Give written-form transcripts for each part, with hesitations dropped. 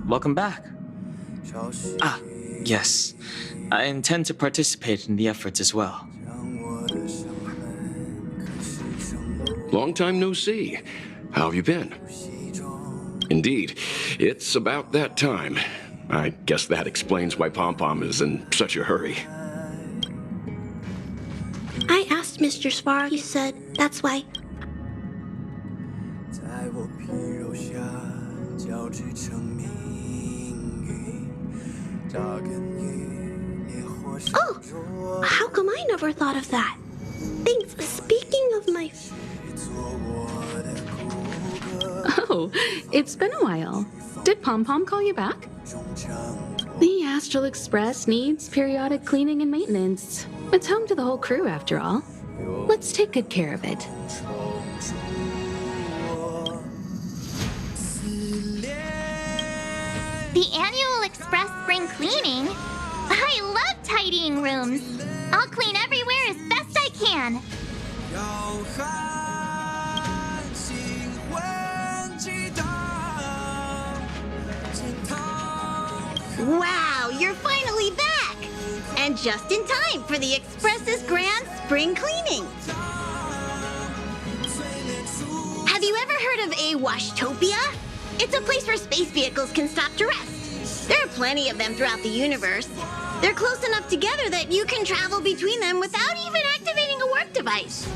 welcome back. Ah, yes. I intend to participate in the efforts as well. Long time no see. How have you been? Indeed, it's about that time. I guess that explains why Pom-Pom is in such a hurry. I asked Mr. Spar, he said that's why. Oh, how come I never thought of that? Thanks. Speaking of my... Oh, it's been a while. Did Pom-Pom call you back? The Astral Express needs periodic cleaning and maintenance. It's home to the whole crew, after all. Let's take good care of it. The annual Express spring cleaning? I love tidying rooms. I'll clean everywhere as best I can. Wow, you're finally back! And just in time for the Express's grand spring cleaning. Have you ever heard of a Washtopia? It's a place where space vehicles can stop to rest. There are plenty of them throughout the universe. They're close enough together that you can travel between them without even activating a work device.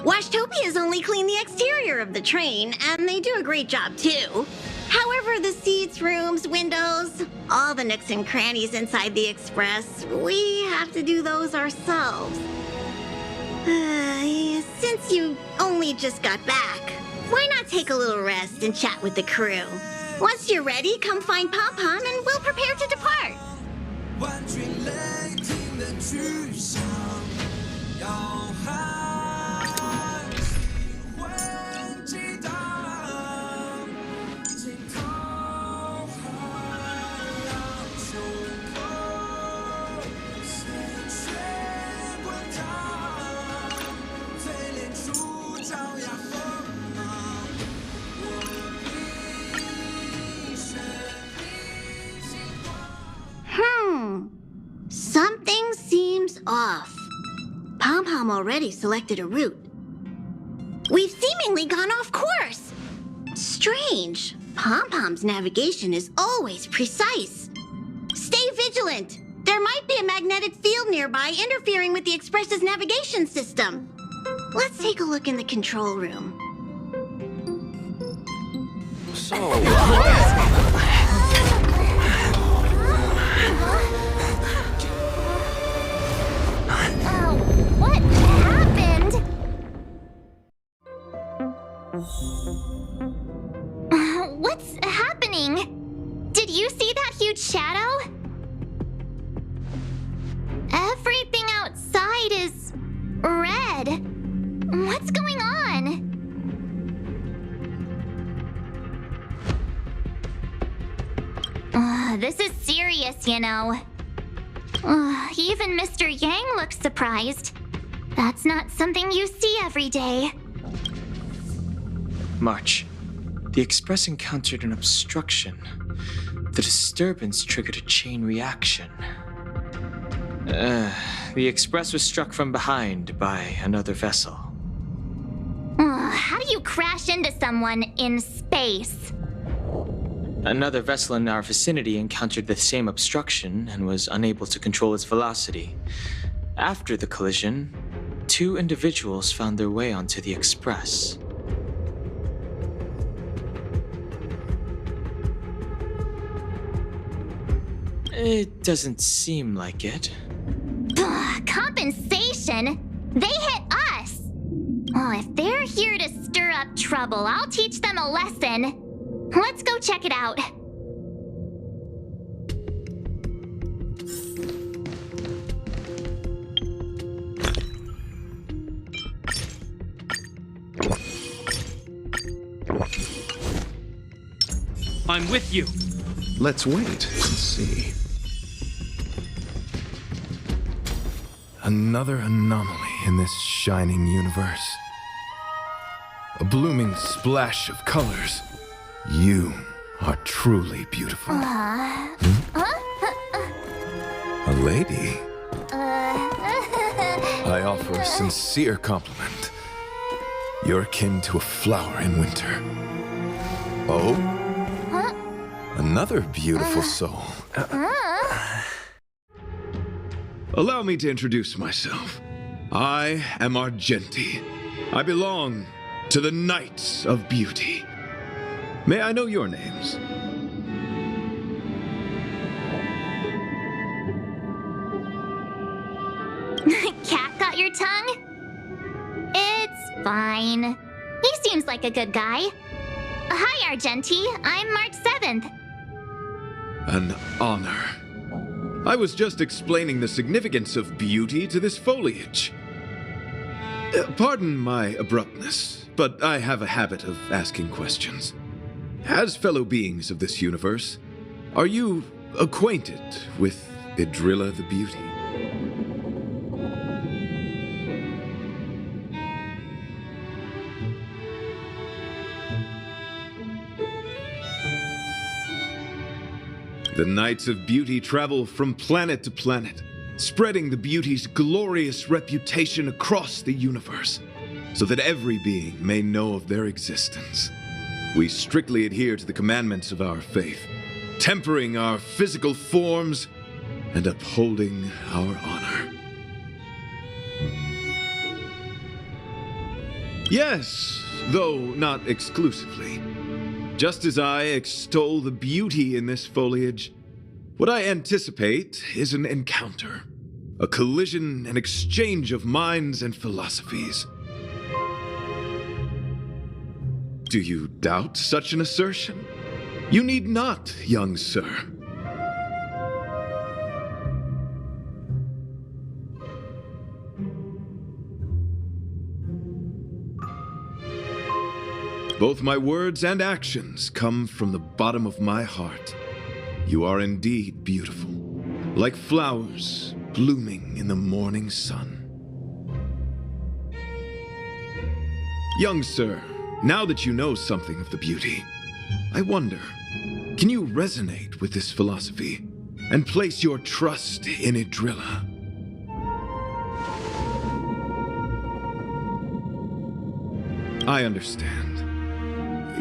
Washtopias only clean the exterior of the train, and they do a great job too. However, the seats, rooms, windows, all the nooks and crannies inside the Express, we have to do those ourselves. Since you only just got back, why not take a little rest and chat with the crew? Once you're ready, come find Pom-Pom and we'll prepare to depart. Something seems off. Pom-Pom already selected a route. We've seemingly gone off course. Strange. Pom-Pom's navigation is always precise. Stay vigilant. There might be a magnetic field nearby interfering with the Express's navigation system. Let's take a look in the control room. What happened? What's happening? Did you see that huge shadow? Everything outside is red. What's going on? This is serious, you know. Even Mr. Yang looks surprised. That's not something you see every day. March. The Express encountered an obstruction. The disturbance triggered a chain reaction. The Express was struck from behind by another vessel. How do you crash into someone in space? Another vessel in our vicinity encountered the same obstruction and was unable to control its velocity. After the collision, 2 individuals found their way onto the Express. It doesn't seem like it. Compensation? They hit us! Oh, if they're here to stir up trouble, I'll teach them a lesson. Let's go check it out. I'm with you. Let's wait and see. Another anomaly in this shining universe. A blooming splash of colors. You are truly beautiful. A lady? I offer a sincere compliment. You're akin to a flower in winter. Oh? Another beautiful soul. Allow me to introduce myself. I am Argenti. I belong to the Knights of Beauty. May I know your names? Cat got your tongue? It's fine. He seems like a good guy. Hi, Argenti. I'm March 7th. An honor. I was just explaining the significance of beauty to this foliage. Pardon my abruptness, but I have a habit of asking questions. As fellow beings of this universe, are you acquainted with Idrila the Beauty? The Knights of Beauty travel from planet to planet, spreading the beauty's glorious reputation across the universe, so that every being may know of their existence. We strictly adhere to the commandments of our faith, tempering our physical forms and upholding our honor. Yes, though not exclusively. Just as I extol the beauty in this foliage, what I anticipate is an encounter, a collision and exchange of minds and philosophies. Do you doubt such an assertion? You need not, young sir. Both my words and actions come from the bottom of my heart. You are indeed beautiful, like flowers blooming in the morning sun. Young sir, now that you know something of the beauty, I wonder, can you resonate with this philosophy and place your trust in Idrila? I understand.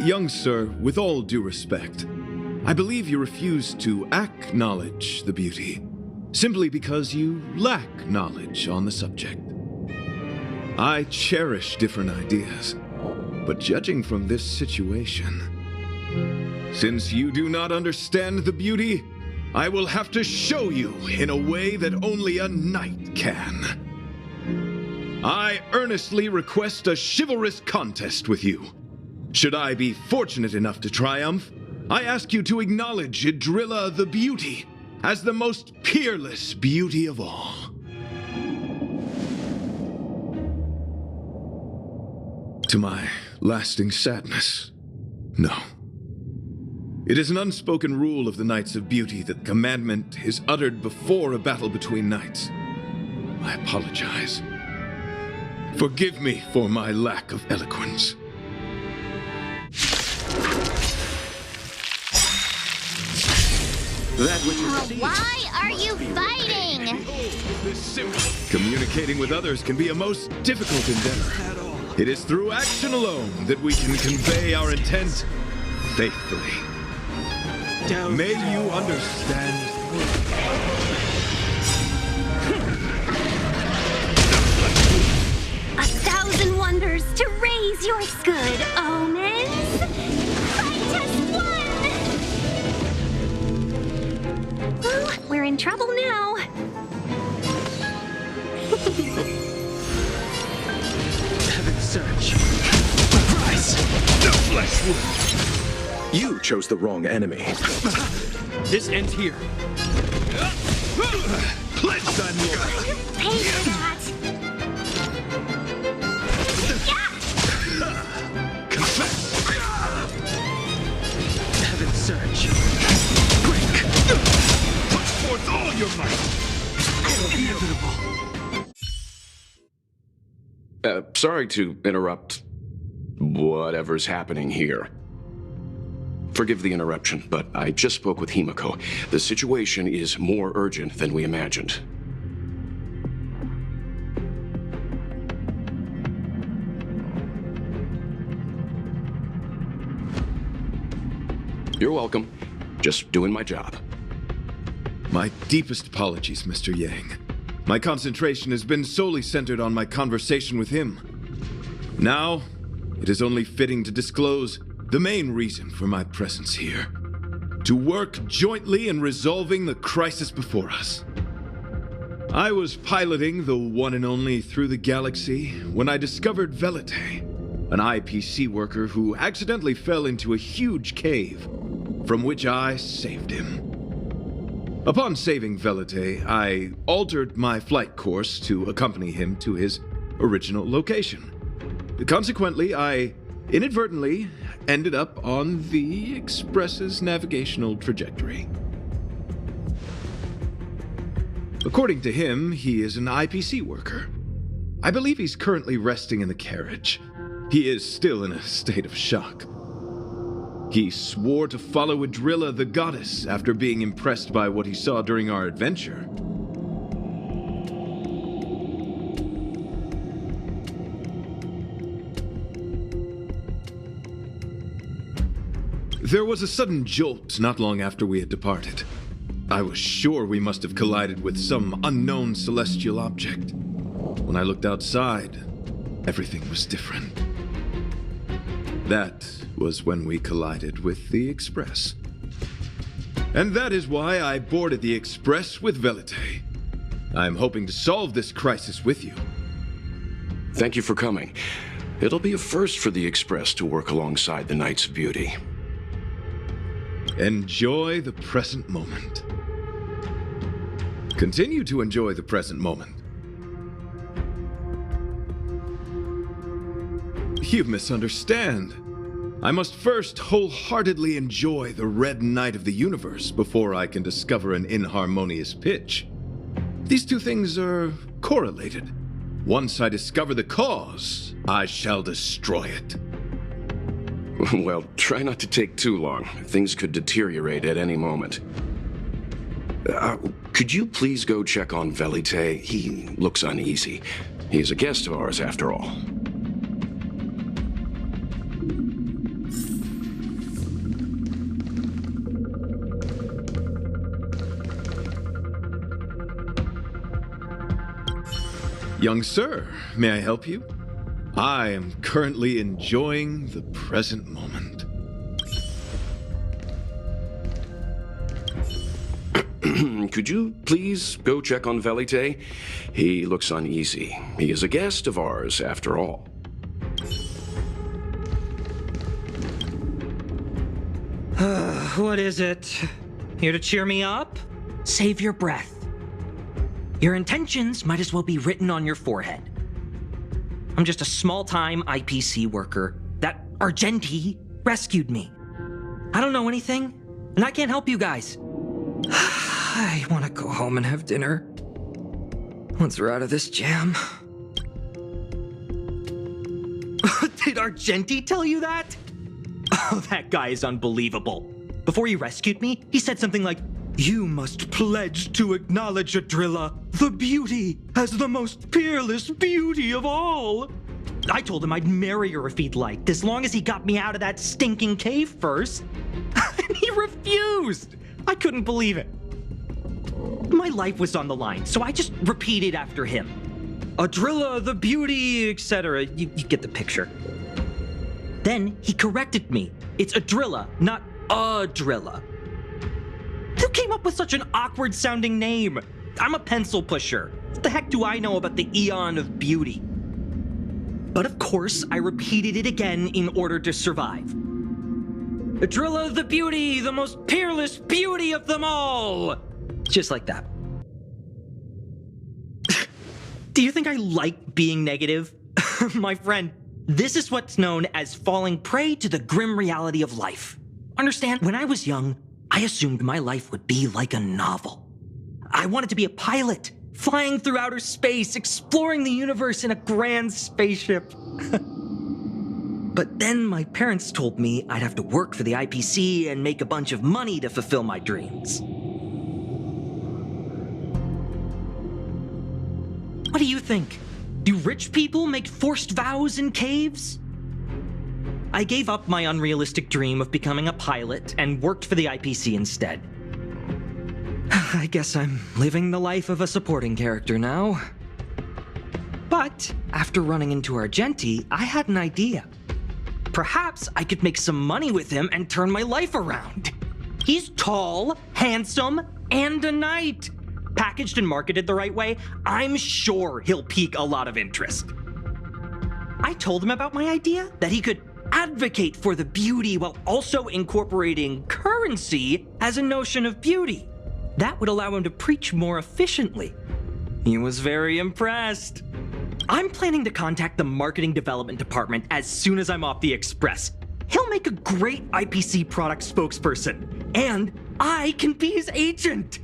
Young sir, with all due respect, I believe you refuse to acknowledge the beauty simply because you lack knowledge on the subject. I cherish different ideas, but judging from this situation, since you do not understand the beauty, I will have to show you in a way that only a knight can. I earnestly request a chivalrous contest with you. Should I be fortunate enough to triumph, I ask you to acknowledge Idrila the Beauty as the most peerless beauty of all. To my lasting sadness, no. It is an unspoken rule of the Knights of Beauty that the commandment is uttered before a battle between knights. I apologize. Forgive me for my lack of eloquence. That which is Why are you fighting? Communicating with others can be a most difficult endeavor. It is through action alone that we can convey our intent faithfully. May you understand. 1,000 wonders to raise your good omens. Fight us one! Well, we're in trouble now. Heaven search. Rise! the flesh wound. You chose the wrong enemy. This ends here. Pledge thy loyalty. Pay for that. Confess. Heaven search. Break. Put forth all your might. Inevitable. Sorry to interrupt, whatever's happening here. Forgive the interruption, but I just spoke with Himiko. The situation is more urgent than we imagined. You're welcome. Just doing my job. My deepest apologies, Mr. Yang. My concentration has been solely centered on my conversation with him. Now, it is only fitting to disclose the main reason for my presence here. To work jointly in resolving the crisis before us. I was piloting the one and only Through the Galaxy when I discovered Velite, an IPC worker who accidentally fell into a huge cave, from which I saved him. Upon saving Velite, I altered my flight course to accompany him to his original location. Consequently, I inadvertently ended up on the Express's navigational trajectory. According to him, he is an IPC worker. I believe he's currently resting in the carriage. He is still in a state of shock. He swore to follow Idrila the goddess after being impressed by what he saw during our adventure. There was a sudden jolt not long after we had departed. I was sure we must have collided with some unknown celestial object. When I looked outside, everything was different. That was when we collided with the Express. And that is why I boarded the Express with Velite. I'm hoping to solve this crisis with you. Thank you for coming. It'll be a first for the Express to work alongside the Knights of Beauty. Enjoy the present moment. Continue to enjoy the present moment. You misunderstand. I must first wholeheartedly enjoy the red night of the universe before I can discover an inharmonious pitch. These two things are correlated. Once I discover the cause, I shall destroy it. Well, try not to take too long. Things could deteriorate at any moment. Could you please go check on Velite? He looks uneasy. He's a guest of ours, after all. Young sir, may I help you? I am currently enjoying the present moment. Could you please go check on Velite? He looks uneasy. He is a guest of ours, after all. What is it? Here to cheer me up? Save your breath. Your intentions might as well be written on your forehead. I'm just a small-time IPC worker. That Argenti rescued me. I don't know anything, and I can't help you guys. I want to go home and have dinner. Once we're out of this jam. Did Argenti tell you that? Oh, that guy is unbelievable. Before he rescued me, he said something like, "You must pledge to acknowledge Idrila, the beauty, as the most peerless beauty of all." I told him I'd marry her if he'd liked, as long as he got me out of that stinking cave first. And he refused. I couldn't believe it. My life was on the line, so I just repeated after him. Idrila, the beauty, etc. You get the picture. Then he corrected me. It's Idrila, not Idrila. Who came up with such an awkward-sounding name? I'm a pencil pusher. What the heck do I know about the Aeon of Beauty? But of course, I repeated it again in order to survive. Idrila the beauty, the most peerless beauty of them all! Just like that. Do you think I like being negative? My friend, this is what's known as falling prey to the grim reality of life. Understand, when I was young, I assumed my life would be like a novel. I wanted to be a pilot, flying through outer space, exploring the universe in a grand spaceship. But then my parents told me I'd have to work for the IPC and make a bunch of money to fulfill my dreams. What do you think? Do rich people make forced vows in caves? I gave up my unrealistic dream of becoming a pilot and worked for the IPC instead. I guess I'm living the life of a supporting character now. But after running into Argenti, I had an idea. Perhaps I could make some money with him and turn my life around. He's tall, handsome, and a knight. Packaged and marketed the right way, I'm sure he'll pique a lot of interest. I told him about my idea, that he could advocate for the beauty while also incorporating currency as a notion of beauty. That would allow him to preach more efficiently. He was very impressed. I'm planning to contact the marketing development department as soon as I'm off the express. He'll make a great IPC product spokesperson, and I can be his agent.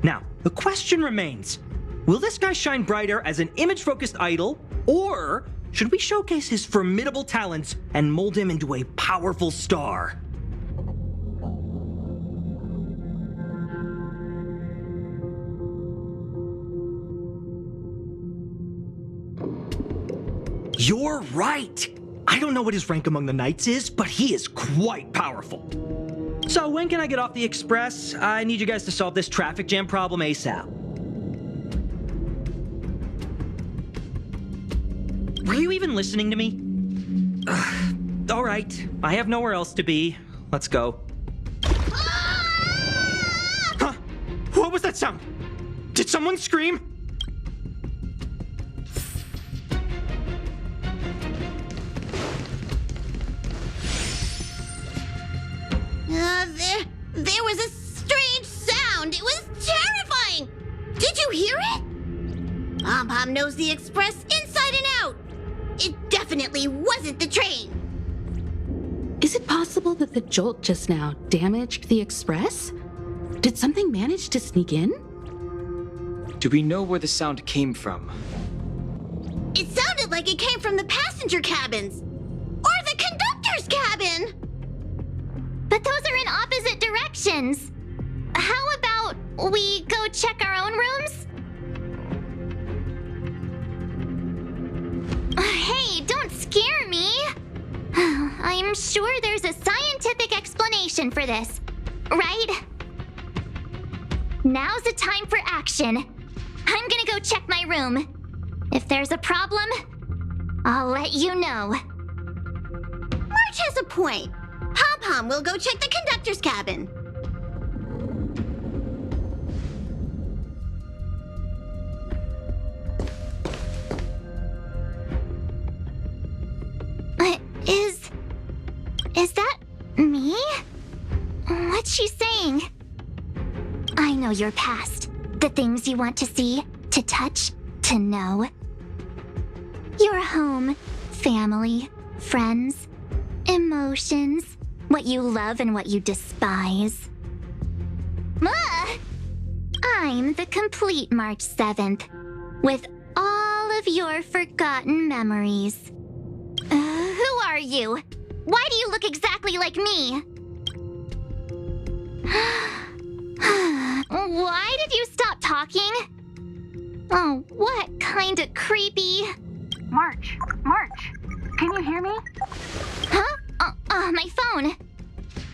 Now, the question remains, will this guy shine brighter as an image-focused idol, or should we showcase his formidable talents and mold him into a powerful star? You're right! I don't know what his rank among the knights is, but he is quite powerful. So when can I get off the express? I need you guys to solve this traffic jam problem ASAP. Were you even listening to me? All right, I have nowhere else to be. Let's go. Huh? What was that sound? Did someone scream? There was a strange sound. It was terrifying. Did you hear it? Pom-Pom knows the express inside and out. It definitely wasn't the train. Is it possible that the jolt just now damaged the express? Did something manage to sneak in? Do we know where the sound came from? It sounded like it came from the passenger cabins. Or the conductor's cabin. But those are in opposite directions. How about we go check our own rooms? Hey, don't scare me. I'm sure there's a scientific explanation for this, right? Now's the time for action. I'm gonna go check my room. If there's a problem, I'll let you know. March has a point. Pom-Pom will go check the conductor's cabin. Is that me? What's she saying? I know your past. The things you want to see, to touch, to know. Your home, family, friends, emotions, what you love and what you despise. I'm the complete March 7th, with all of your forgotten memories. Who are you? Why do you look exactly like me? Why did you stop talking? Oh, what kind of creepy... March, can you hear me? Huh? My phone.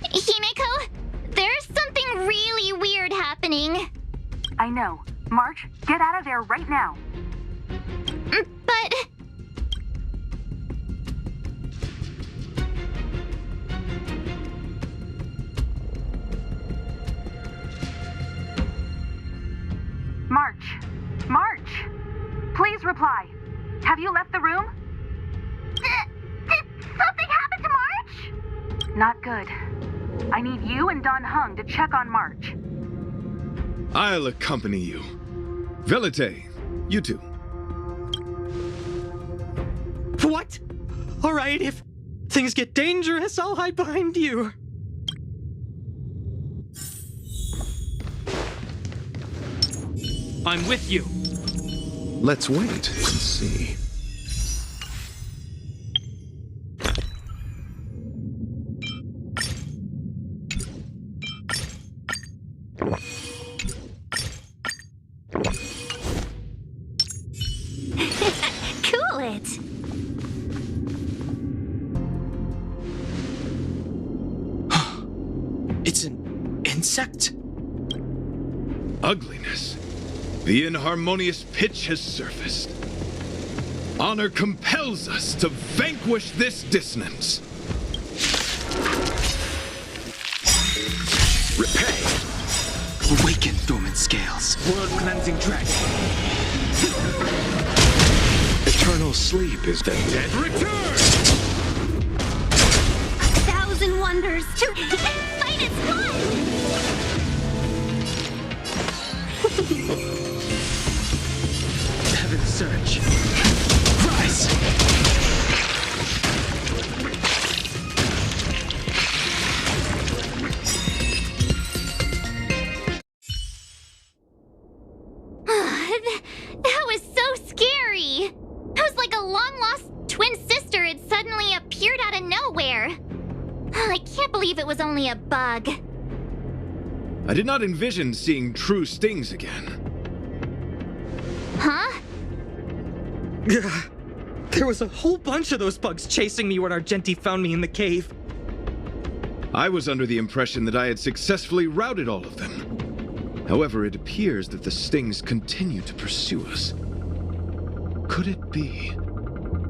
Himeko, there's something really weird happening. I know. March, get out of there right now. But... March! Please reply. Have you left the room? Did something happen to March? Not good. I need you and Don Hung to check on March. I'll accompany you. Velite, you too. What? All right, if things get dangerous, I'll hide behind you. I'm with you. Let's wait and see. It's an insect? Ugliness. The inharmonious pitch has surfaced. Honor compels us to vanquish this dissonance. Repay! Awaken, dormant scales. World-cleansing dragon. Eternal sleep is the dead return! 1,000 wonders to fight its blood! Heaven's surge. Rise! That was so scary! It was like a long-lost twin sister had suddenly appeared out of nowhere. I can't believe it was only a bug. I did not envision seeing true stings again. Huh? There was a whole bunch of those bugs chasing me when Argenti found me in the cave. I was under the impression that I had successfully routed all of them. However, it appears that the stings continue to pursue us. Could it be?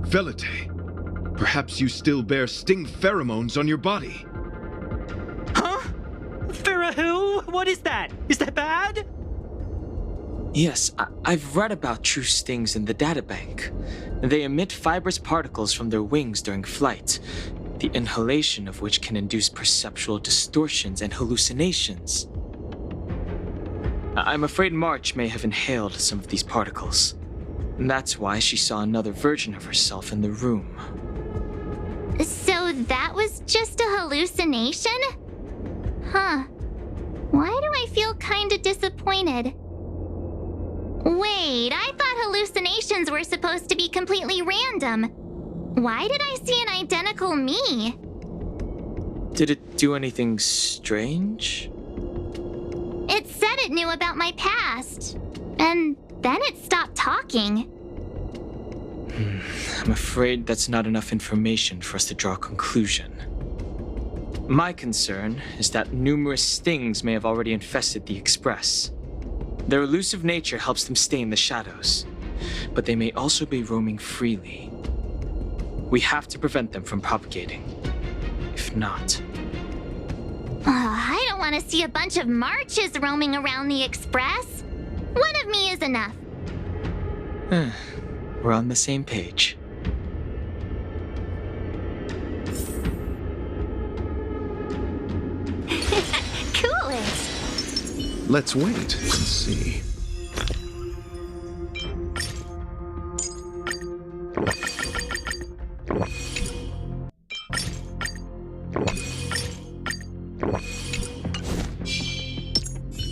Velite, perhaps you still bear sting pheromones on your body. Huh? Farahil? What is that? Is that bad? Yes, I've read about true stings in the databank. They emit fibrous particles from their wings during flight, the inhalation of which can induce perceptual distortions and hallucinations. I'm afraid March may have inhaled some of these particles. And that's why she saw another version of herself in the room. So that was just a hallucination? Huh. Why do I feel kinda disappointed? Wait, I thought hallucinations were supposed to be completely random. Why did I see an identical me? Did it do anything strange? It said it knew about my past. And then it stopped talking. I'm afraid that's not enough information for us to draw a conclusion. My concern is that numerous stings may have already infested the Express. Their elusive nature helps them stay in the shadows, but they may also be roaming freely. We have to prevent them from propagating. If not... I don't want to see a bunch of Marches roaming around the Express. One of me is enough. We're on the same page. Cool it. Let's wait and see.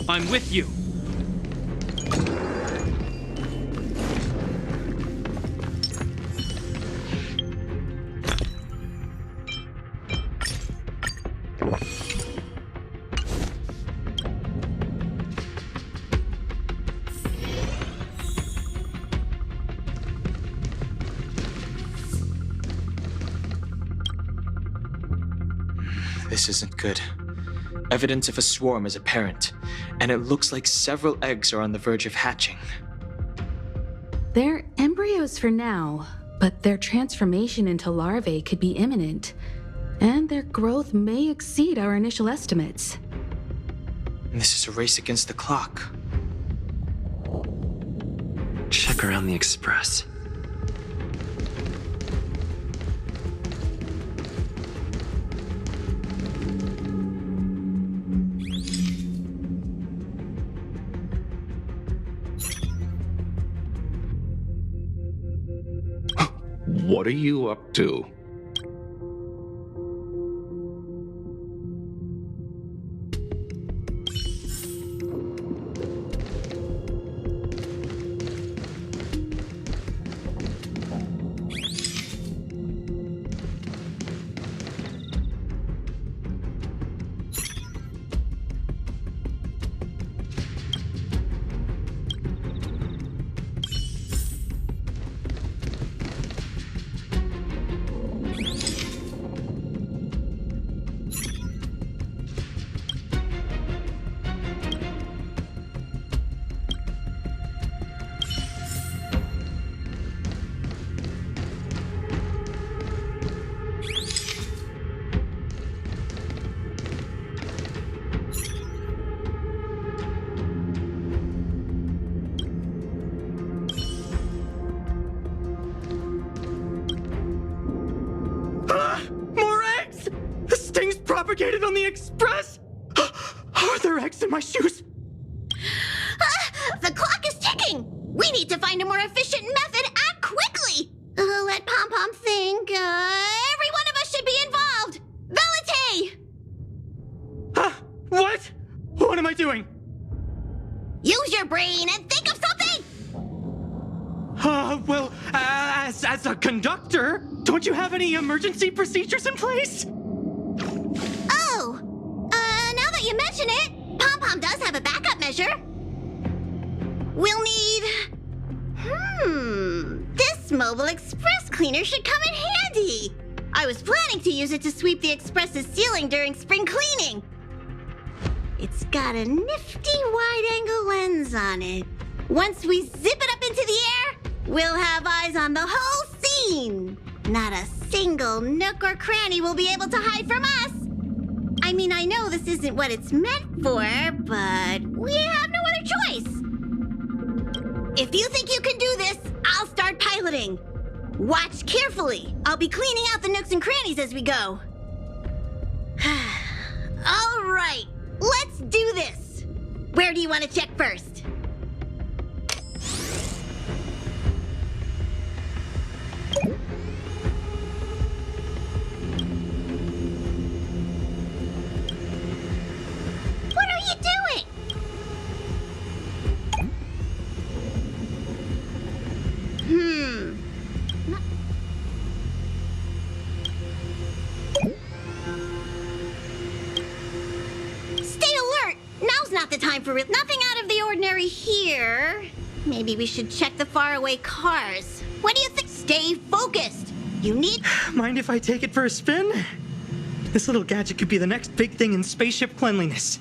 I'm with you. This isn't good. Evidence of a swarm is apparent, and it looks like several eggs are on the verge of hatching. They're embryos for now, but their transformation into larvae could be imminent, and their growth may exceed our initial estimates. And this is a race against the clock. Check around the Express. What are you up to? propagated on the Express? Are there eggs in my shoes? The clock is ticking! We need to find a more efficient method. Act quickly! Let Pom Pom think. Every one of us should be involved! Valete! What? What am I doing? Use your brain and think of something! Well, as a conductor, don't you have any emergency procedures in place? Oh! Now that you mention it, Pom Pom does have a backup measure. We'll need... This mobile express cleaner should come in handy. I was planning to use it to sweep the express's ceiling during spring cleaning. It's got a nifty wide-angle lens on it. Once we zip it up into the air, we'll have eyes on the whole scene. Not a single nook or cranny will be able to hide from us. I mean, I know this isn't what it's meant for, but we have no other choice. If you think you can do this, I'll start piloting. Watch carefully. I'll be cleaning out the nooks and crannies as we go. All right, let's do this. Where do you want to check first? What are you doing? Stay alert! Now's not the time for nothing out of the ordinary here. Maybe we should check the faraway cars. What do you think? Stay focused. You need... Mind if I take it for a spin? This little gadget could be the next big thing in spaceship cleanliness.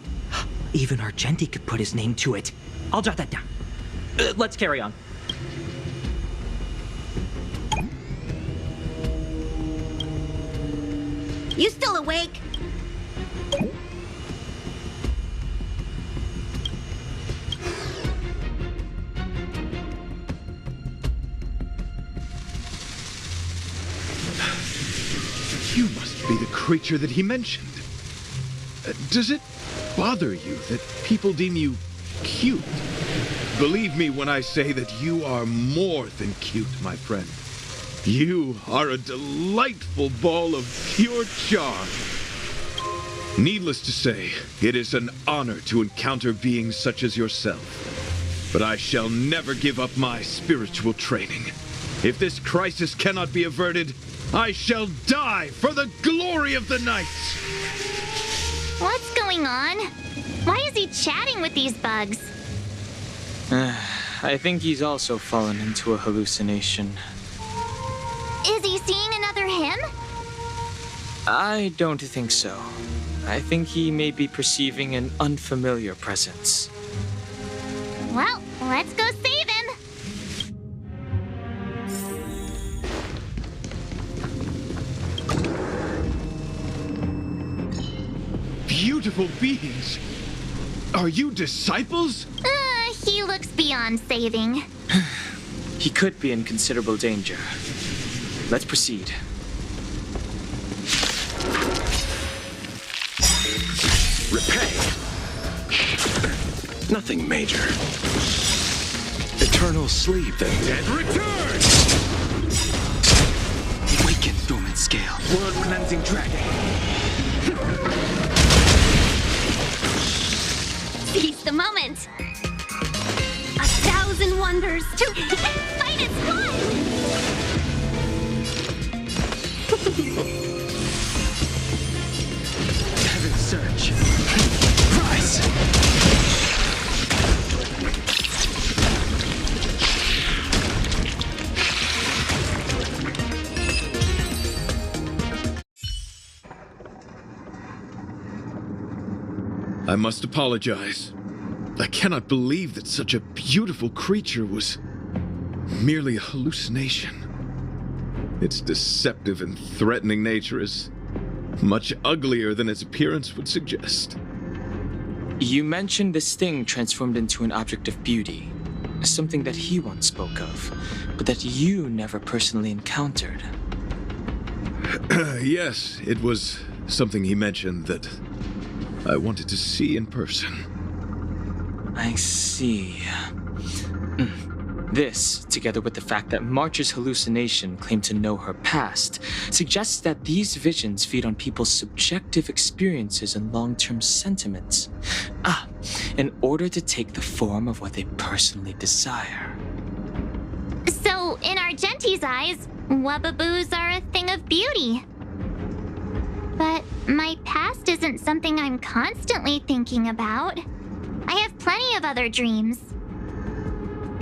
Even Argenti could put his name to it. I'll jot that down. Let's carry on. You still awake? You must be the creature that he mentioned. Does it bother you that people deem you cute? Believe me when I say that you are more than cute, my friend. You are a delightful ball of pure charm. Needless to say, it is an honor to encounter beings such as yourself. But I shall never give up my spiritual training. If this crisis cannot be averted, I shall die for the glory of the night! What's going on? Why is he chatting with these bugs? I think he's also fallen into a hallucination. Is he seeing another him? I don't think so. I think he may be perceiving an unfamiliar presence. Well, let's go save him! Beautiful beings! Are you disciples? He looks beyond saving. He could be in considerable danger. Let's proceed. Repay. Nothing major. Eternal sleep, the dead return! Awaken, dormant scale. Blood-cleansing dragon. Seize the moment! 1,000 wonders to fight its one! Heaven's surge. Rise! I must apologize. I cannot believe that such a beautiful creature was merely a hallucination. Its deceptive and threatening nature is much uglier than its appearance would suggest. You mentioned this thing transformed into an object of beauty, something that he once spoke of, but that you never personally encountered. Yes, it was something he mentioned that I wanted to see in person. I see. This, together with the fact that March's hallucination claimed to know her past, suggests that these visions feed on people's subjective experiences and long-term sentiments. In order to take the form of what they personally desire. So, in Argenti's eyes, wubbaboos are a thing of beauty. But my past isn't something I'm constantly thinking about. I have plenty of other dreams.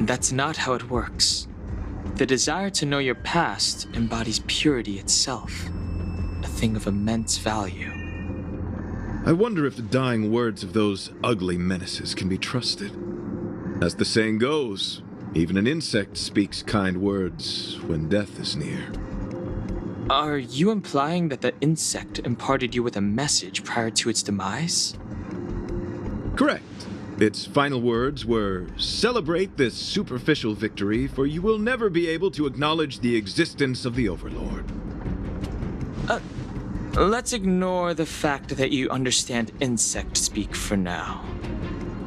That's not how it works. The desire to know your past embodies purity itself, a thing of immense value. I wonder if the dying words of those ugly menaces can be trusted. As the saying goes, even an insect speaks kind words when death is near. Are you implying that the insect imparted you with a message prior to its demise? Correct. Its final words were, "Celebrate this superficial victory, for you will never be able to acknowledge the existence of the Overlord." Let's ignore the fact that you understand insect speak for now.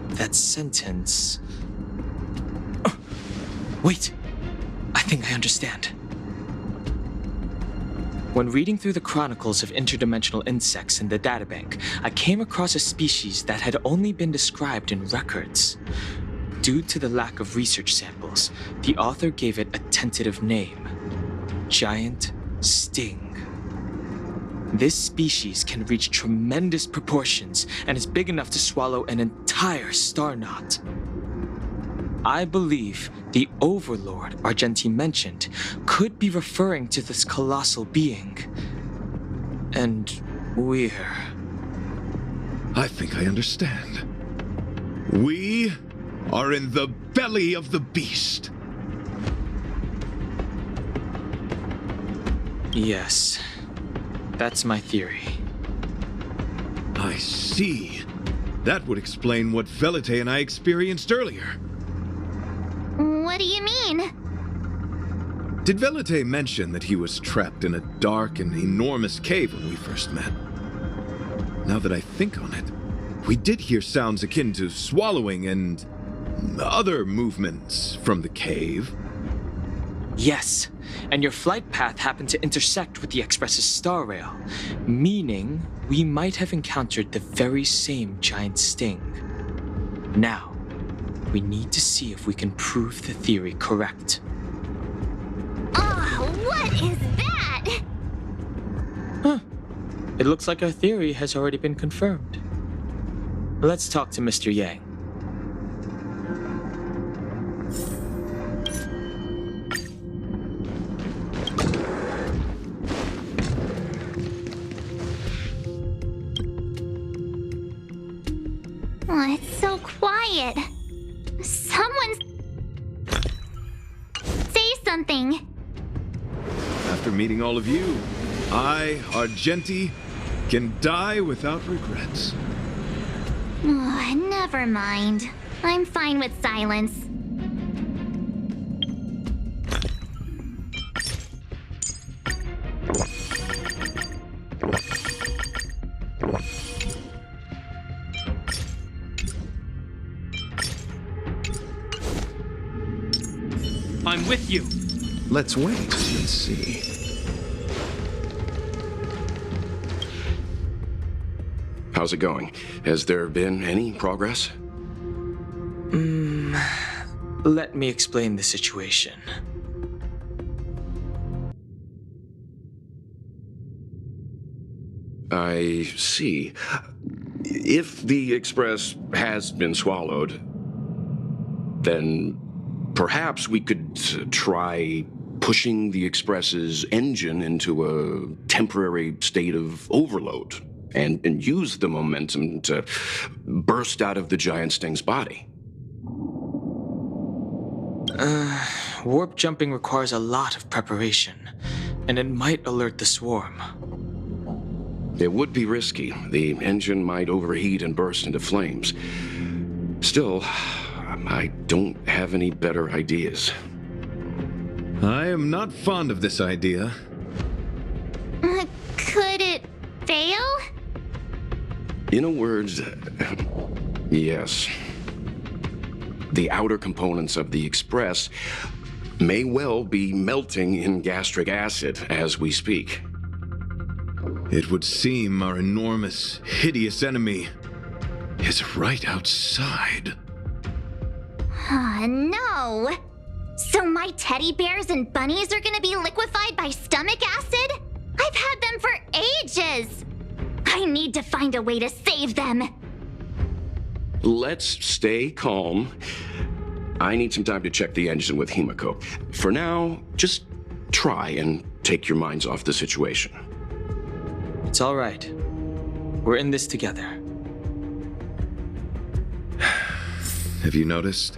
That sentence... Wait! I think I understand. When reading through the chronicles of interdimensional insects in the databank, I came across a species that had only been described in records. Due to the lack of research samples, the author gave it a tentative name: giant sting. This species can reach tremendous proportions and is big enough to swallow an entire star knot. I believe the Overlord Argenti mentioned could be referring to this colossal being. And we're... I think I understand. We are in the belly of the beast. Yes, that's my theory. I see. That would explain what Velite and I experienced earlier. What do you mean? Did Velite mention that he was trapped in a dark and enormous cave when we first met? Now that I think on it, we did hear sounds akin to swallowing and other movements from the cave. Yes, and your flight path happened to intersect with the Express's star rail, meaning we might have encountered the very same giant sting. Now, we need to see if we can prove the theory correct. Oh, what is that? It looks like our theory has already been confirmed. Let's talk to Mr. Yang. Oh, it's so quiet. Someone... say something. After meeting all of you, I, Argenti, can die without regrets. Oh, never mind. I'm fine with silence. I'm with you. Let's wait and see. How's it going? Has there been any progress? Let me explain the situation. I see. If the Express has been swallowed, then perhaps we could try pushing the Express's engine into a temporary state of overload and use the momentum to burst out of the giant sting's body. Warp jumping requires a lot of preparation, and it might alert the swarm. It would be risky. The engine might overheat and burst into flames. Still, I don't have any better ideas. I am not fond of this idea. Could it fail? In a word, yes. The outer components of the Express may well be melting in gastric acid as we speak. It would seem our enormous, hideous enemy is right outside. No! So my teddy bears and bunnies are gonna be liquefied by stomach acid? I've had them for ages! I need to find a way to save them! Let's stay calm. I need some time to check the engine with Himiko. For now, just try and take your minds off the situation. It's all right. We're in this together. Have you noticed?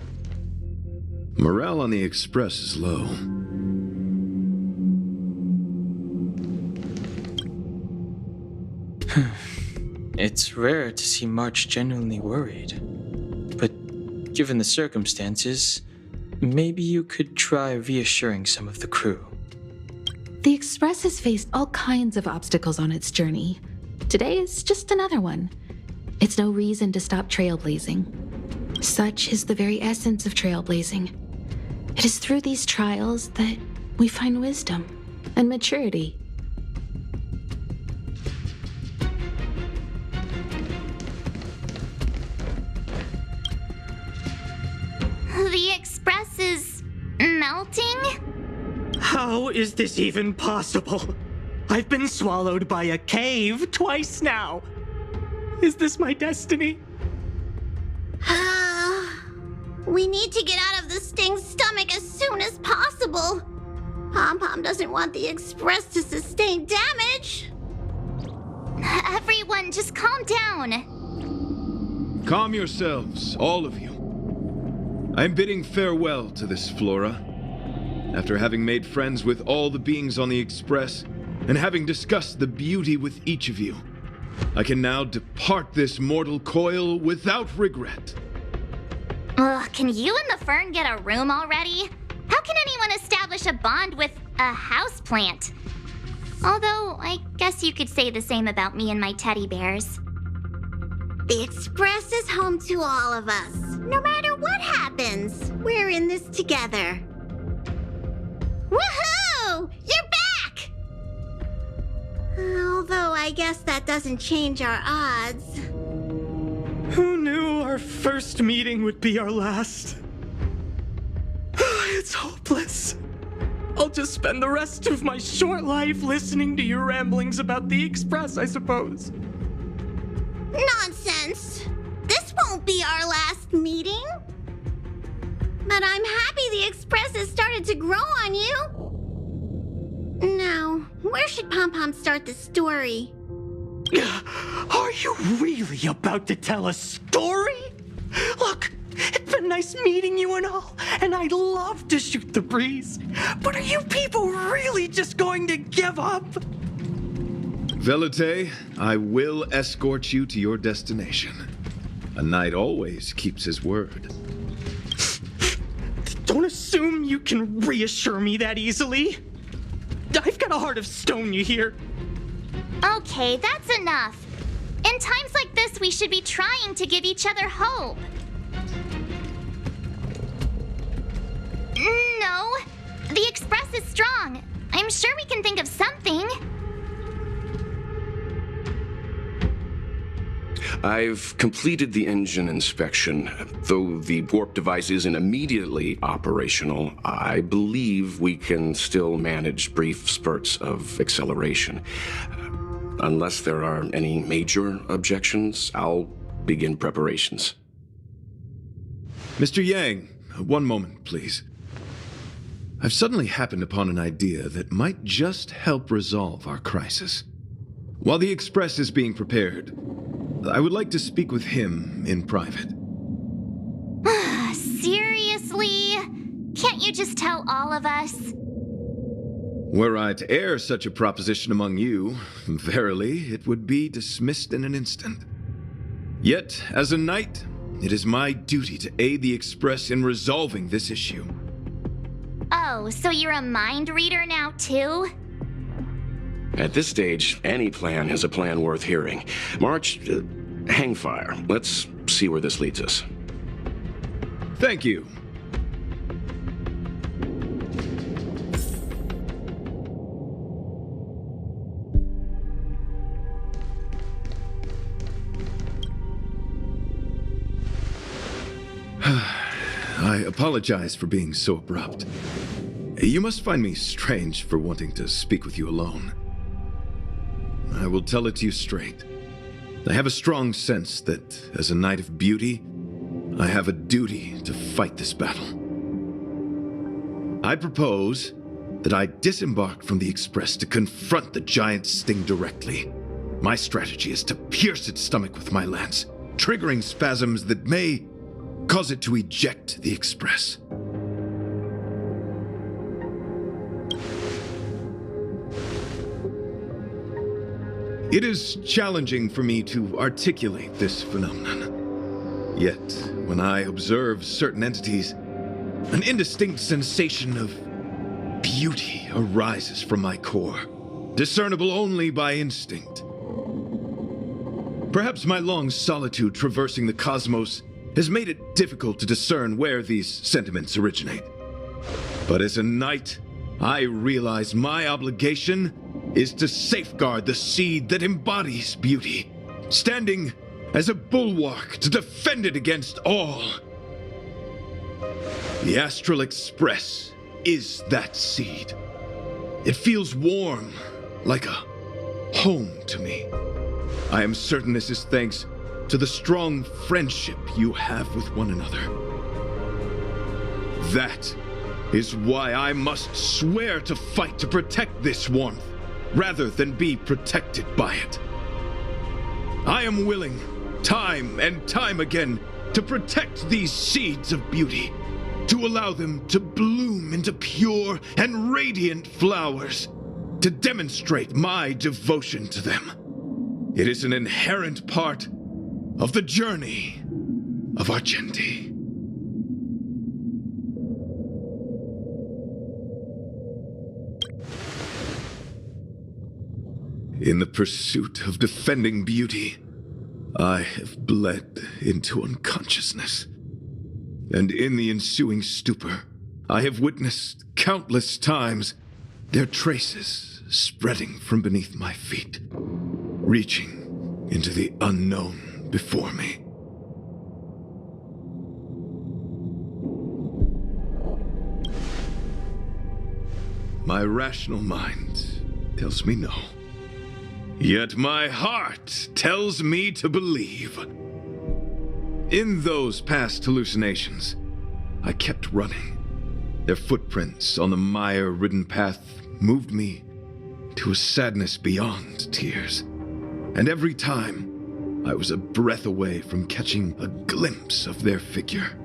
Morale on the Express is low. It's rare to see March genuinely worried. But given the circumstances, maybe you could try reassuring some of the crew. The Express has faced all kinds of obstacles on its journey. Today is just another one. It's no reason to stop trailblazing. Such is the very essence of trailblazing. It is through these trials that we find wisdom and maturity. The Express is melting? How is this even possible? I've been swallowed by a cave twice now. Is this my destiny? We need to get out of the Sting's stomach as soon as possible. Pom-Pom doesn't want the Express to sustain damage. Everyone, just calm down. Calm yourselves, all of you. I'm bidding farewell to this Flora. After having made friends with all the beings on the Express, and having discussed the beauty with each of you, I can now depart this mortal coil without regret. Ugh, can you and the fern get a room already? How can anyone establish a bond with a houseplant? Although, I guess you could say the same about me and my teddy bears. The Express is home to all of us. No matter what happens, we're in this together. Woohoo! You're back! Although I guess that doesn't change our odds. Who knew our first meeting would be our last? It's hopeless. I'll just spend the rest of my short life listening to your ramblings about the Express, I suppose. Nonsense! This won't be our last meeting. But I'm happy the Express has started to grow on you. Now, where should Pom-Pom start the story? Are you really about to tell a story? Look, it's been nice meeting you and all, and I'd love to shoot the breeze. But are you people really just going to give up? Velite, I will escort you to your destination. A knight always keeps his word. Don't assume you can reassure me that easily. I've got a heart of stone, you hear? Okay, that's enough. In times like this, we should be trying to give each other hope. No, the Express is strong. I'm sure we can think of something. I've completed the engine inspection. Though the warp device isn't immediately operational, I believe we can still manage brief spurts of acceleration. Unless there are any major objections, I'll begin preparations. Mr. Yang, one moment, please. I've suddenly happened upon an idea that might just help resolve our crisis. While the Express is being prepared, I would like to speak with him in private. Seriously? Can't you just tell all of us? Were I to air such a proposition among you, verily, it would be dismissed in an instant. Yet, as a knight, it is my duty to aid the Express in resolving this issue. Oh, so you're a mind reader now, too? At this stage, any plan is a plan worth hearing. March, hang fire. Let's see where this leads us. Thank you. I apologize for being so abrupt. You must find me strange for wanting to speak with you alone. I will tell it to you straight. I have a strong sense that, as a knight of beauty, I have a duty to fight this battle. I propose that I disembark from the Express to confront the giant sting directly. My strategy is to pierce its stomach with my lance, triggering spasms that may cause it to eject the Express. It is challenging for me to articulate this phenomenon. Yet, when I observe certain entities, an indistinct sensation of beauty arises from my core, discernible only by instinct. Perhaps my long solitude traversing the cosmos has made it difficult to discern where these sentiments originate. But as a knight, I realize my obligation is to safeguard the seed that embodies beauty, standing as a bulwark to defend it against all. The Astral Express is that seed. It feels warm, like a home to me. I am certain this is thanks to the strong friendship you have with one another. That is why I must swear to fight to protect this warmth, rather than be protected by it. I am willing, time and time again, to protect these seeds of beauty, to allow them to bloom into pure and radiant flowers, to demonstrate my devotion to them. It is an inherent part of the journey of Argenti. In the pursuit of defending beauty, I have bled into unconsciousness. And in the ensuing stupor, I have witnessed countless times their traces spreading from beneath my feet, reaching into the unknown before me. My rational mind tells me no. Yet my heart tells me to believe. In those past hallucinations, I kept running. Their footprints on the mire-ridden path moved me to a sadness beyond tears. And every time, I was a breath away from catching a glimpse of their figure.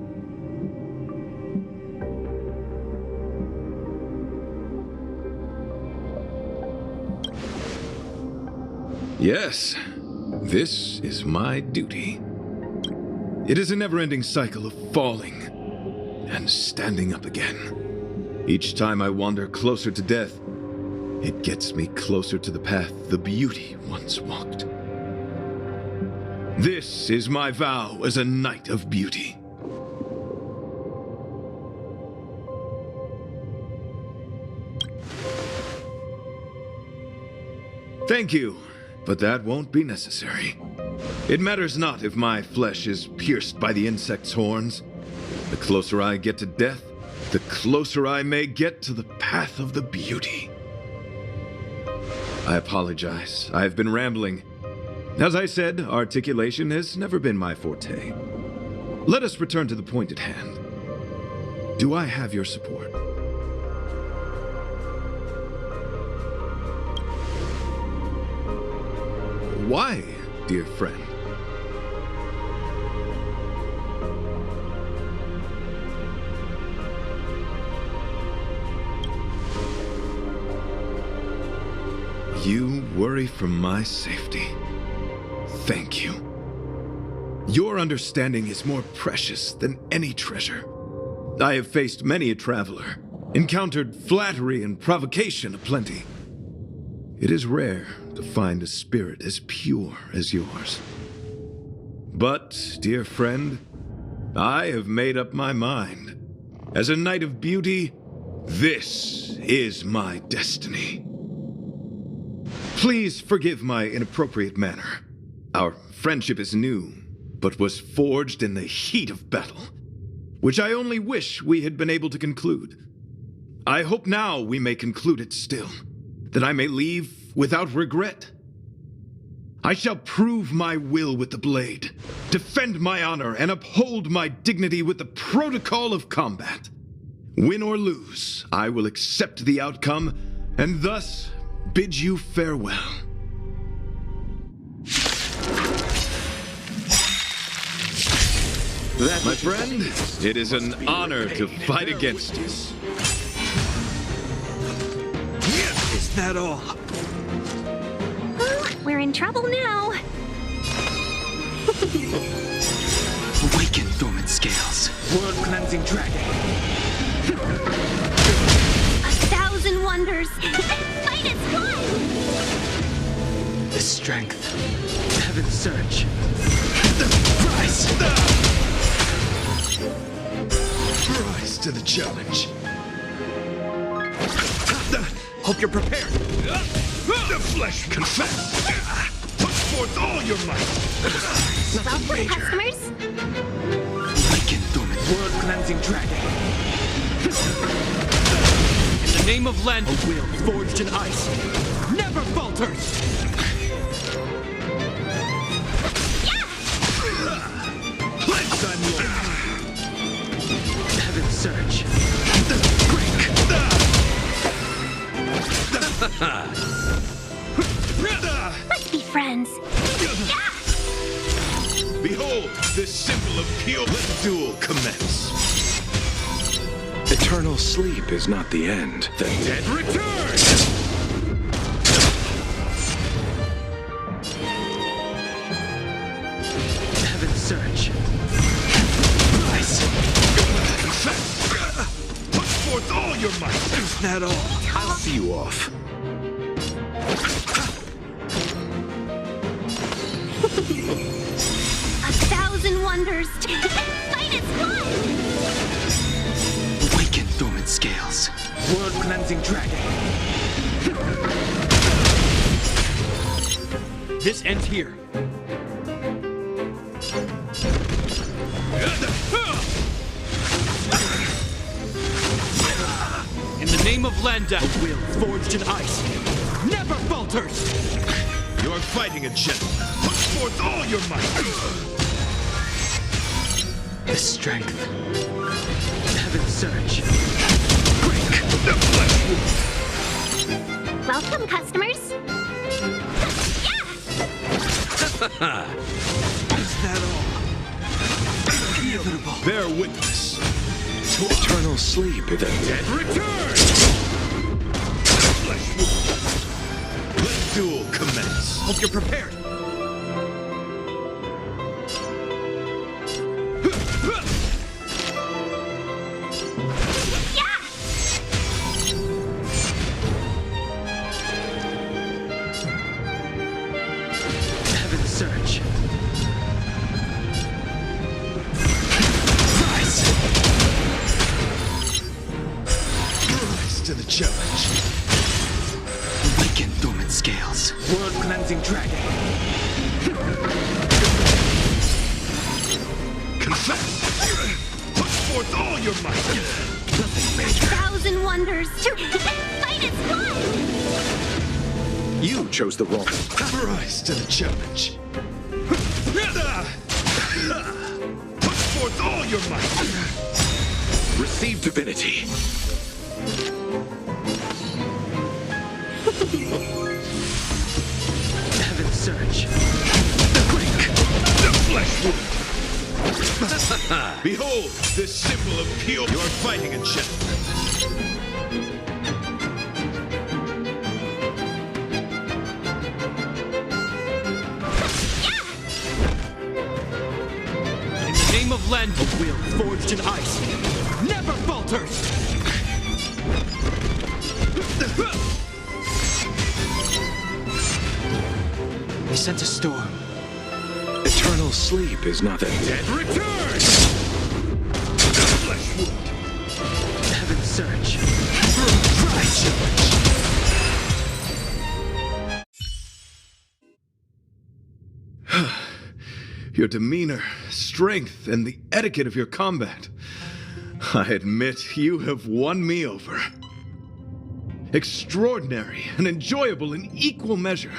Yes, this is my duty. It is a never-ending cycle of falling and standing up again. Each time I wander closer to death, it gets me closer to the path the beauty once walked. This is my vow as a knight of beauty. Thank you. But that won't be necessary. It matters not if my flesh is pierced by the insect's horns. The closer I get to death, the closer I may get to the path of the beauty. I apologize. I've been rambling. As I said, articulation has never been my forte. Let us return to the point at hand. Do I have your support? Why, dear friend? You worry for my safety. Thank you. Your understanding is more precious than any treasure. I have faced many a traveler, encountered flattery and provocation aplenty. It is rare to find a spirit as pure as yours. But, dear friend, I have made up my mind. As a knight of beauty, this is my destiny. Please forgive my inappropriate manner. Our friendship is new, but was forged in the heat of battle, which I only wish we had been able to conclude. I hope now we may conclude it still, that I may leave without regret. I shall prove my will with the blade, defend my honor, and uphold my dignity with the protocol of combat. Win or lose, I will accept the outcome, and thus bid you farewell. My friend, it is an honor to fight against you. Is that all? We're in trouble now. Awaken dormant scales. World cleansing dragon. 1,000 wonders. Fight is one. The strength. Heaven's surge. Rise! Rise to the challenge. Hope you're prepared. The flesh confess. Put forth all your might. Welcome, customers. Awaken dormant. World cleansing dragon. In the name of Len, a will forged in ice never falters. Pledge I'm yours. Heaven's surge. Let's be friends. Behold, this symbol of pure. Let the duel commence. Eternal sleep is not the end. The dead Return! Heaven's surge. Rise! Confess! Put forth all your might! Is that all? I'll see you off. 1,000 wonders. Fight is one. Awaken dormant scales. World cleansing dragon. This ends here. In the name of Landa, a will forged in ice never falters. You are fighting a gentleman. Put forth all your might! The strength. Heaven's surge. Break the flesh wound! Welcome, customers. Is that all? Inevitable. Bear witness. Eternal sleep is the dead. Return! Flesh wound. Let the duel commence. Hope you're prepared. Heaven's surge. Rise! Rise to the challenge. Awaken dormant scales. World cleansing dragon. Confess! Put forth all your might! Nothing major. 1,000 wonders. Fight is one. You chose the wrong. Rise to the challenge. Put forth all your might! Receive divinity. Heaven's surge. Break the flesh wound! Behold, this symbol of pure. You are fighting a gentleman. In the name of Len, a will forged in ice never falters. They sent a storm. Eternal sleep is nothing. Dead return! Fleshwood! Heaven's surge. Your demeanor, strength, and the etiquette of your combat. I admit you have won me over. Extraordinary and enjoyable in equal measure.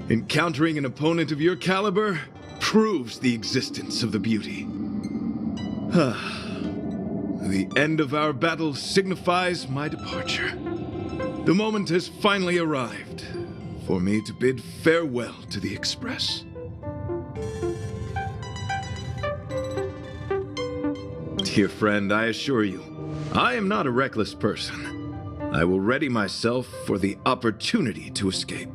Encountering an opponent of your caliber proves the existence of the beauty. The end of our battle signifies my departure. The moment has finally arrived for me to bid farewell to the Express. Dear friend, I assure you, I am not a reckless person. I will ready myself for the opportunity to escape.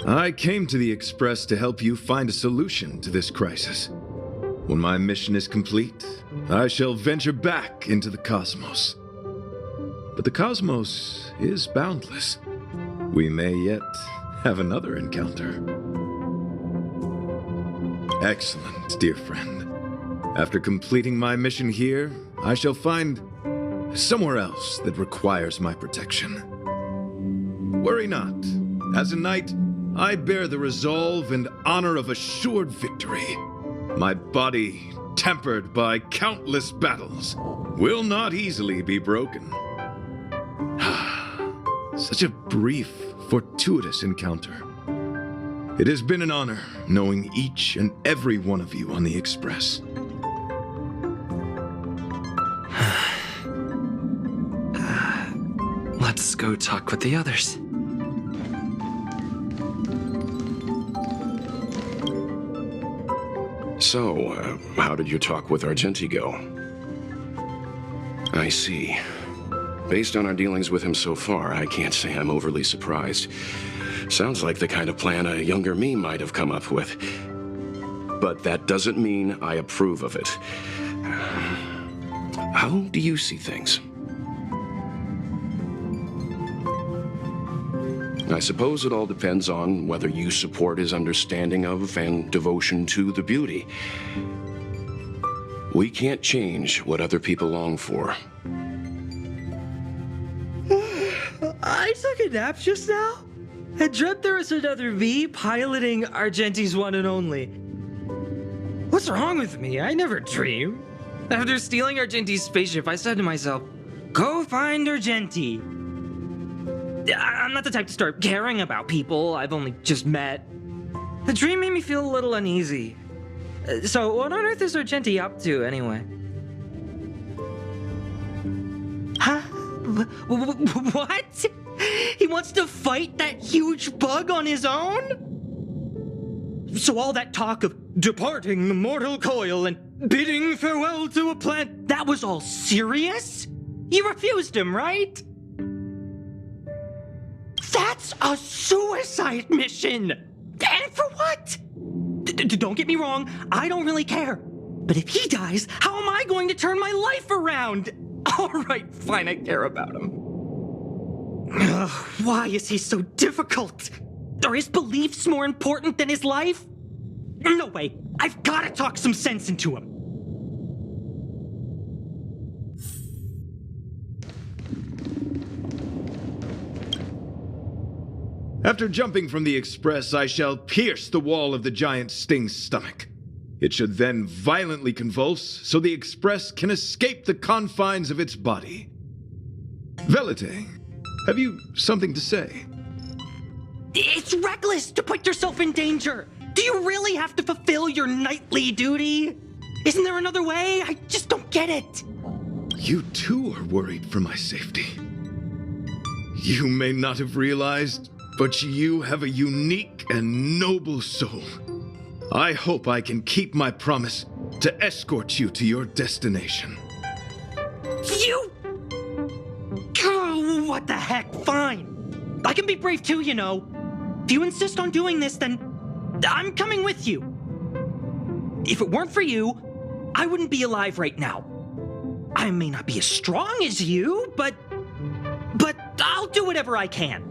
I came to the Express to help you find a solution to this crisis. When my mission is complete, I shall venture back into the cosmos. But the cosmos is boundless. We may yet have another encounter. Excellent, dear friend. After completing my mission here, I shall find somewhere else that requires my protection. Worry not. As a knight, I bear the resolve and honor of assured victory. My body, tempered by countless battles, will not easily be broken. Such a brief, fortuitous encounter. It has been an honor knowing each and every one of you on the Express. Let's go talk with the others. So, how did your talk with Argenti go? I see. Based on our dealings with him so far, I can't say I'm overly surprised. Sounds like the kind of plan a younger me might have come up with. But that doesn't mean I approve of it. How do you see things? I suppose it all depends on whether you support his understanding of and devotion to the beauty. We can't change what other people long for. I took a nap just now. I dreamt there was another me piloting Argenti's one and only. What's wrong with me? I never dream. After stealing Argenti's spaceship, I said to myself, go find Argenti. I'm not the type to start caring about people I've only just met. The dream made me feel a little uneasy. So what on earth is Argenti up to, anyway? Huh? What? He wants to fight that huge bug on his own? So all that talk of departing the mortal coil and bidding farewell to a planet, that was all serious? You refused him, right? That's a suicide mission! And for what? Don't get me wrong, I don't really care. But if he dies, how am I going to turn my life around? All right, fine, I care about him. Ugh, why is he so difficult? Are his beliefs more important than his life? No way, I've got to talk some sense into him. After jumping from the Express, I shall pierce the wall of the giant sting's stomach. It should then violently convulse so the Express can escape the confines of its body. Velite, have you something to say? It's reckless to put yourself in danger. Do you really have to fulfill your knightly duty? Isn't there another way? I just don't get it. You too are worried for my safety. You may not have realized, but you have a unique and noble soul. I hope I can keep my promise to escort you to your destination. You... Oh, what the heck? Fine. I can be brave too, you know. If you insist on doing this, then I'm coming with you. If it weren't for you, I wouldn't be alive right now. I may not be as strong as you, but I'll do whatever I can.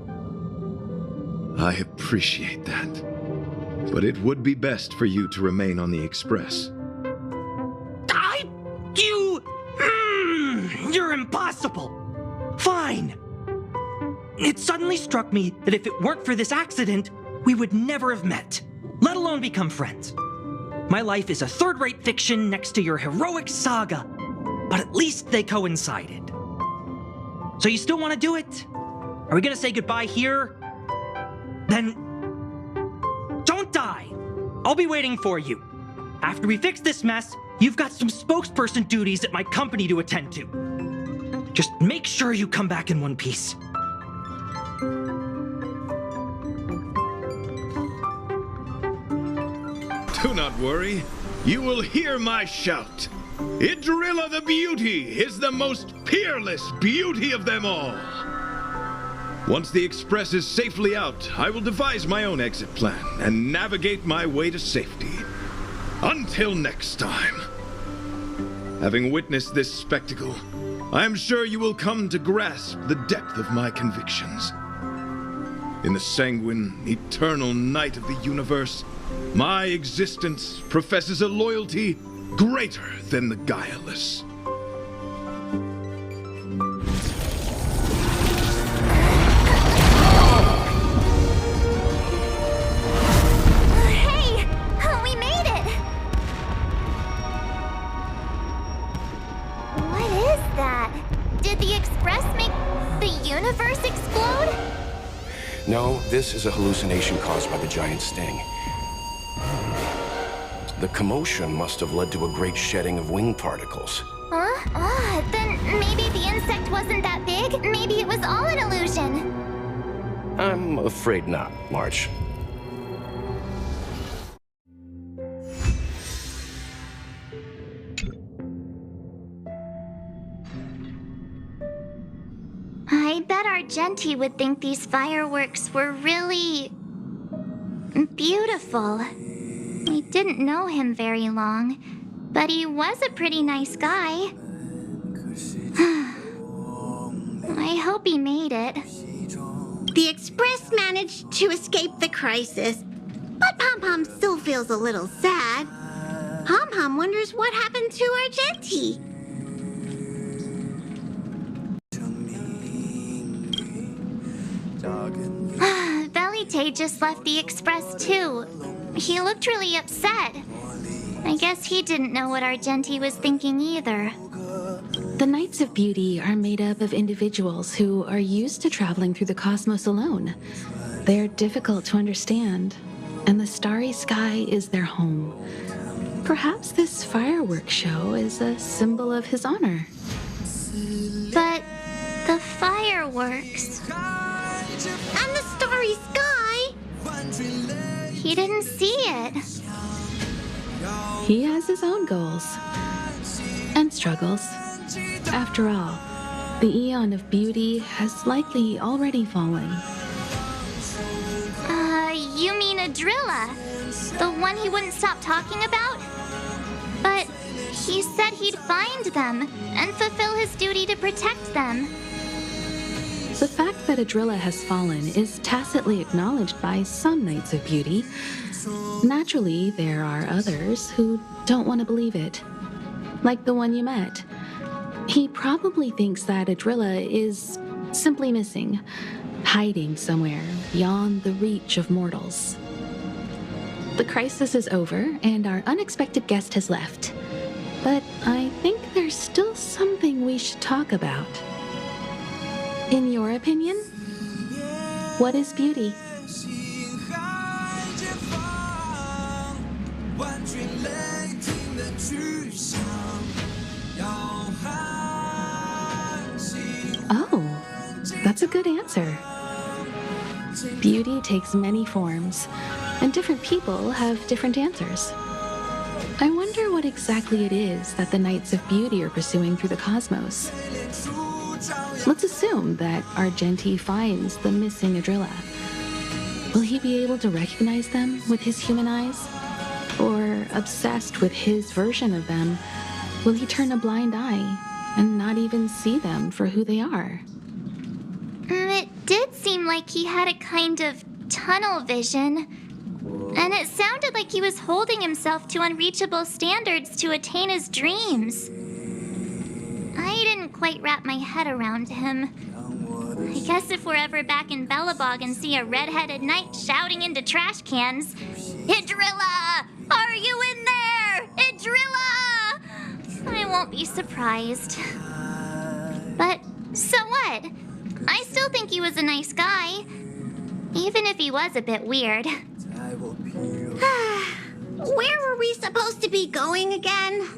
I appreciate that. But it would be best for you to remain on the Express. You're impossible! Fine! It suddenly struck me that if it weren't for this accident, we would never have met, let alone become friends. My life is a third-rate fiction next to your heroic saga, but at least they coincided. So you still want to do it? Are we gonna say goodbye here? Then don't die! I'll be waiting for you. After we fix this mess, you've got some spokesperson duties at my company to attend to. Just make sure you come back in one piece. Do not worry. You will hear my shout. Idrila the Beauty is the most peerless beauty of them all. Once the Express is safely out, I will devise my own exit plan and navigate my way to safety. Until next time. Having witnessed this spectacle, I am sure you will come to grasp the depth of my convictions. In the sanguine, eternal night of the universe, my existence professes a loyalty greater than the guileless. Hey! We made it! What is that? Did the Express make the universe explode? No, this is a hallucination caused by the giant sting. The commotion must have led to a great shedding of wing particles. Huh? Then maybe the insect wasn't that big? Maybe it was all an illusion? I'm afraid not, March. I bet Argenti would think these fireworks were really beautiful. I didn't know him very long, but he was a pretty nice guy. I hope he made it. The Express managed to escape the crisis, but Pom Pom still feels a little sad. Pom Pom wonders what happened to Argenti. Velite just left the Express too. He looked really upset. I guess he didn't know what Argenti was thinking either. The Knights of Beauty are made up of individuals who are used to traveling through the cosmos alone. They're difficult to understand, and the starry sky is their home. Perhaps this fireworks show is a symbol of his honor. But the fireworks... And the starry sky! He didn't see it. He has his own goals and struggles. After all, the Aeon of Beauty has likely already fallen. You mean Idrila? The one he wouldn't stop talking about? But he said he'd find them and fulfill his duty to protect them. The fact that Idrila has fallen is tacitly acknowledged by some Knights of Beauty. Naturally, there are others who don't want to believe it. Like the one you met. He probably thinks that Idrila is simply missing, hiding somewhere beyond the reach of mortals. The crisis is over, and our unexpected guest has left. But I think there's still something we should talk about. In your opinion, what is beauty? Oh, that's a good answer. Beauty takes many forms, and different people have different answers. I wonder what exactly it is that the Knights of Beauty are pursuing through the cosmos. Let's assume that Argenti finds the missing Idrila. Will he be able to recognize them with his human eyes? Or, obsessed with his version of them, will he turn a blind eye and not even see them for who they are? It did seem like he had a kind of tunnel vision. And it sounded like he was holding himself to unreachable standards to attain his dreams. I didn't quite wrap my head around him. I guess if we're ever back in Belobog and see a red-headed knight shouting into trash cans, "Idrila! Are you in there? Idrila!" I won't be surprised. But so what? I still think he was a nice guy, even if he was a bit weird. Where were we supposed to be going again?